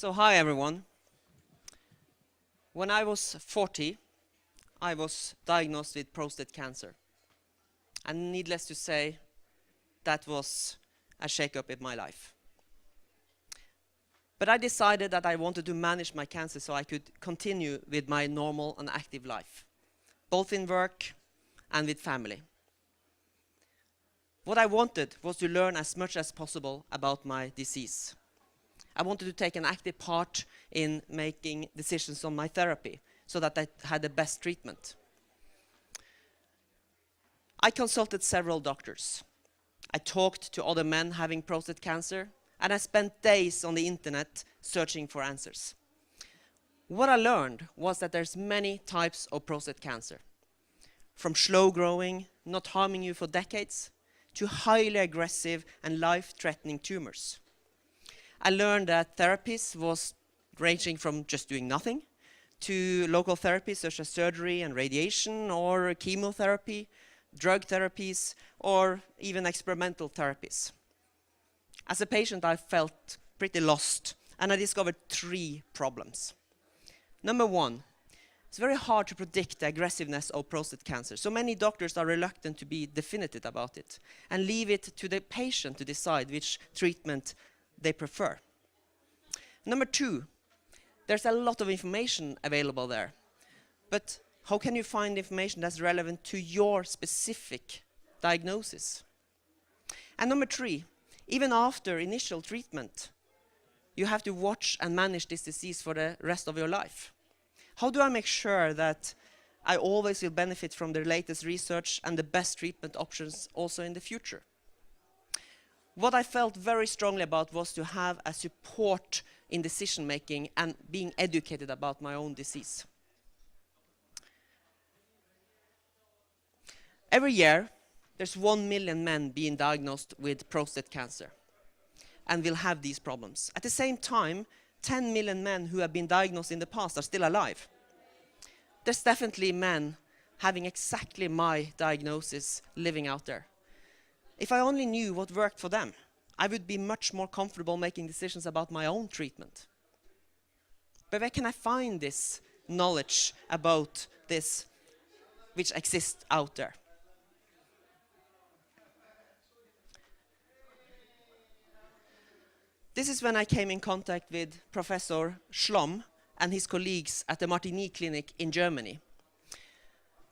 So hi everyone. When I was 40, I was diagnosed with prostate cancer. And needless to say, that was a shake-up in my life. But I decided that I wanted to manage my cancer so I could continue with my normal and active life, both in work and with family. What I wanted was to learn as much as possible about my disease. I wanted to take an active part in making decisions on my therapy so that I had the best treatment. I consulted several doctors. I talked to other men having prostate cancer, and I spent days on the internet searching for answers. What I learned was that there's many types of prostate cancer, from slow growing, not harming you for decades, to highly aggressive and life-threatening tumors. I learned that therapies was ranging from just doing nothing to local therapies such as surgery and radiation or chemotherapy, drug therapies, or even experimental therapies. As a patient, I felt pretty lost, and I discovered 3 problems. Number 1, it's very hard to predict the aggressiveness of prostate cancer, so many doctors are reluctant to be definitive about it and leave it to the patient to decide which treatment they prefer. Number 2, there's a lot of information available there, but how can you find information that's relevant to your specific diagnosis? And number 3, even after initial treatment, you have to watch and manage this disease for the rest of your life. How do I make sure that I always will benefit from the latest research and the best treatment options also in the future? What I felt very strongly about was to have a support in decision making and being educated about my own disease. Every year, there's 1 million men being diagnosed with prostate cancer and will have these problems. At the same time, 10 million men who have been diagnosed in the past are still alive. There's definitely men having exactly my diagnosis living out there. If I only knew what worked for them, I would be much more comfortable making decisions about my own treatment. But where can I find this knowledge about this which exists out there? This is when I came in contact with Professor Schlom and his colleagues at the Martigny Clinic in Germany.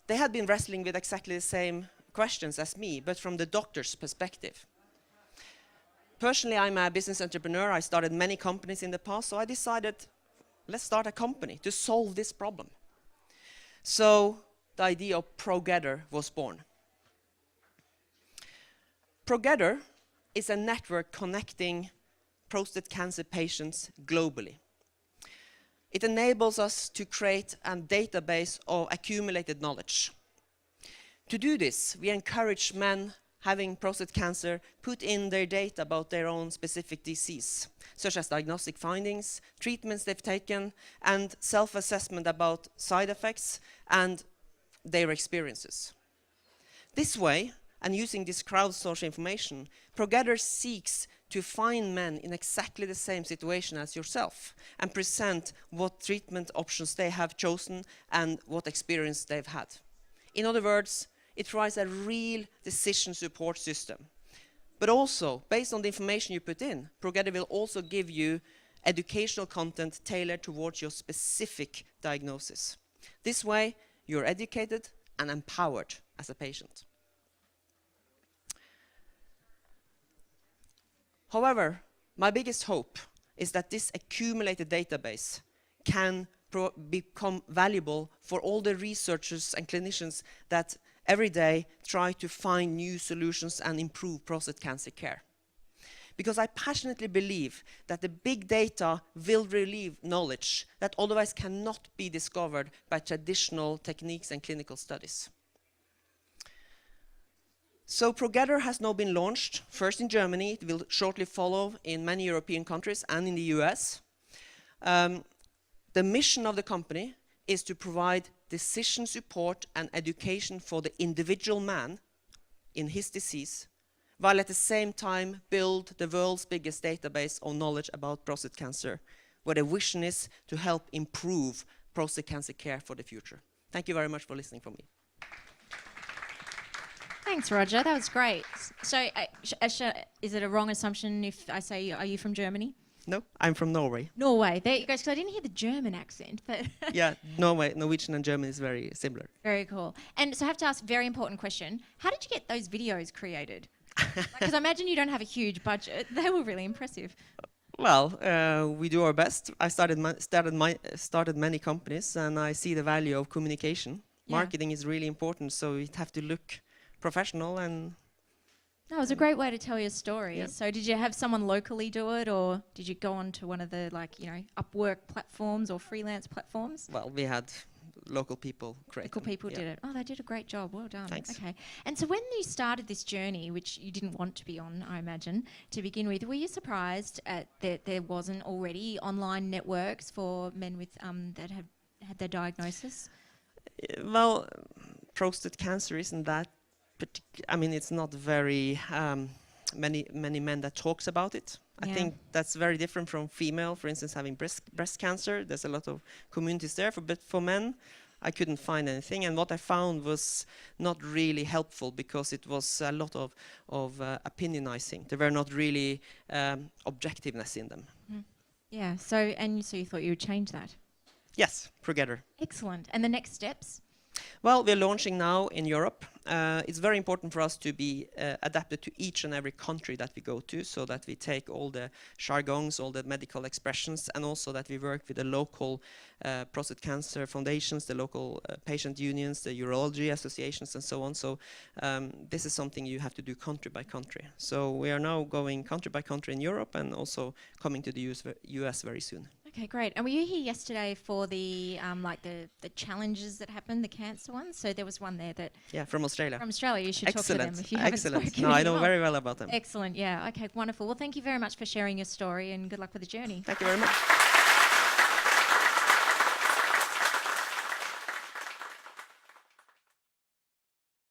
They had been wrestling with exactly the same questions as me, but from the doctor's perspective. Personally, I'm a business entrepreneur. I started many companies in the past, so I decided, let's start a company to solve this problem. So the idea of Progether was born. Progether is a network connecting prostate cancer patients globally. It enables us to create a database of accumulated knowledge. To do this, we encourage men having prostate cancer put in their data about their own specific disease, such as diagnostic findings, treatments they've taken, and self-assessment about side effects and their experiences. This way, and using this crowdsourced information, Progether seeks to find men in exactly the same situation as yourself and present what treatment options they have chosen and what experience they've had. In other words, it provides a real decision support system. But also, based on the information you put in, Progether will also give you educational content tailored towards your specific diagnosis. This way, you're educated and empowered as a patient. However, my biggest hope is that this accumulated database can become valuable for all the researchers and clinicians that every day try to find new solutions and improve prostate cancer care. Because I passionately believe that the big data will relieve knowledge that otherwise cannot be discovered by traditional techniques and clinical studies. So Progether has now been launched, first in Germany. It will shortly follow in many European countries and in the US. The mission of the company is to provide decision support and education for the individual man in his disease, while at the same time build the world's biggest database of knowledge about prostate cancer where the vision is to help improve prostate cancer care for the future. Thank you very much for listening from me. Thanks, Roger. That was great. So, is it a wrong assumption if I say, are you from Germany? No, I'm from Norway. Norway. There you go. Because I didn't hear the German accent, but Yeah, Norwegian and German is very similar. very cool. And so I have to ask a very important question. How did you get those videos created? Because I imagine you don't have a huge budget. They were really impressive. Well, we do our best. I started many companies, and I see the value of communication. Yeah. Marketing is really important, so it have to look professional. And That was a great way to tell your story. Yeah. So did you have someone locally do it, or did you go on to one of the Upwork platforms or freelance platforms? well, we had local people create Local them. people Yeah. did it. Oh, they did a great job. Well done. Thanks. Okay. And so when you started this journey, which you didn't want to be on, I imagine, to begin with, were you surprised that there wasn't already online networks for men with that have had their diagnosis? Well, prostate cancer isn't that I mean, it's not very many men that talks about it. I Yeah. think that's very different from female, for instance, having breast cancer. There's a lot of communities there, but for men, I couldn't find anything. And what I found was not really helpful because it was a lot of opinionizing. There were not really objectiveness in them. Yeah. So you thought you would change that. Yes, Progether. Excellent. And the next steps? Well, we're launching now in Europe. It's very important for us to be adapted to each and every country that we go to, so that we take all the jargons, all the medical expressions, and also that we work with the local prostate cancer foundations, the local patient unions, the urology associations, and so on. So this is something you have to do country by country. So we are now going country by country in Europe and also coming to the US very soon. Okay, great. And were you here yesterday for the the challenges that happened, the cancer ones? So there was one there that Yeah, from Australia. from Australia. You should talk to them Excellent. if you haven't Excellent. spoken. No, I as know well. very well about them. Excellent. Yeah. Okay. Wonderful. Well, thank you very much for sharing your story, and good luck with the journey. Thank you very much.